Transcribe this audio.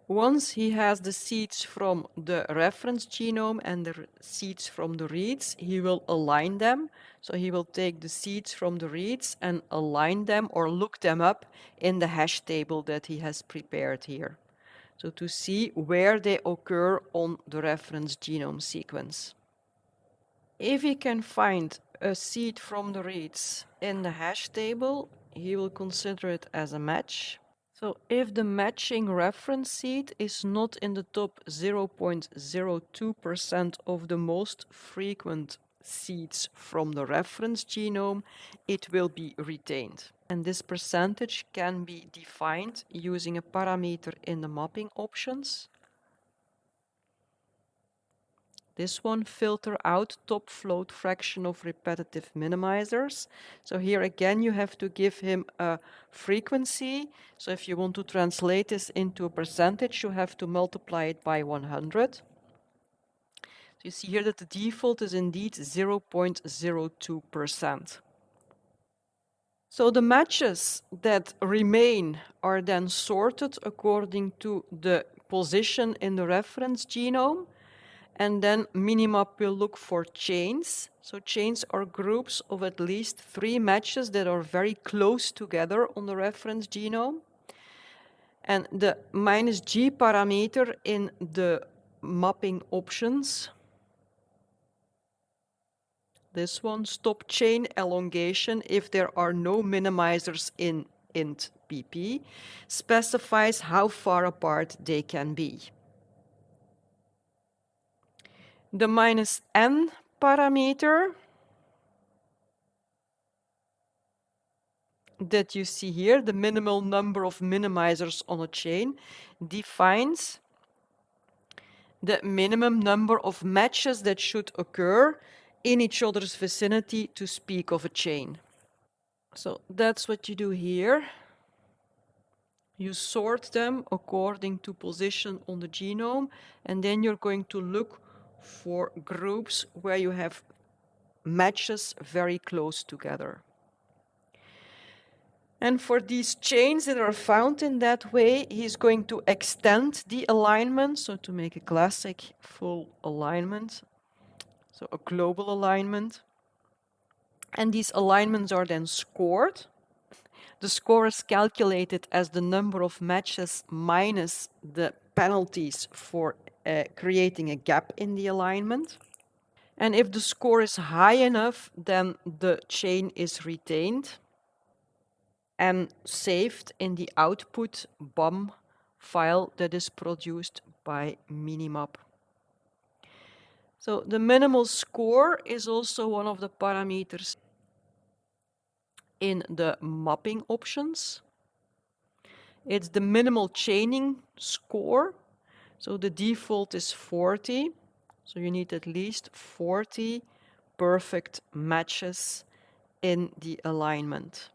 Once he has the seeds from the reference genome and the seeds from the reads, he will align them. So he will take the seeds from the reads and align them or look them up in the hash table that he has prepared here. So to see where they occur on the reference genome sequence. If he can find a seed from the reads in the hash table, he will consider it as a match. So if the matching reference seed is not in the top 0.02% of the most frequent seeds from the reference genome, it will be retained. And this percentage can be defined using a parameter in the mapping options. This one, filter out top float fraction of repetitive minimizers. So here again, you have to give him a frequency. So if you want to translate this into a percentage, you have to multiply it by 100. So you see here that the default is indeed 0.02%. So the matches that remain are then sorted according to the position in the reference genome. And then Minimap will look for chains. So chains are groups of at least 3 matches that are very close together on the reference genome. And the -g parameter in the mapping options, this one, stop chain elongation if there are no minimizers in int pp, specifies how far apart they can be. The -n parameter that you see here, the minimal number of minimizers on a chain, defines the minimum number of matches that should occur in each other's vicinity to speak of a chain. So that's what you do here. You sort them according to position on the genome, and then you're going to look for groups where you have matches very close together. And for these chains that are found in that way, he's going to extend the alignment, so to make a classic full alignment, so a global alignment. And these alignments are then scored. The score is calculated as the number of matches minus the penalties for creating a gap in the alignment. And if the score is high enough, then the chain is retained and saved in the output BOM file that is produced by Minimap. So the minimal score is also one of the parameters in the mapping options. It's the minimal chaining score. So the default is 40. So you need at least 40 perfect matches in the alignment.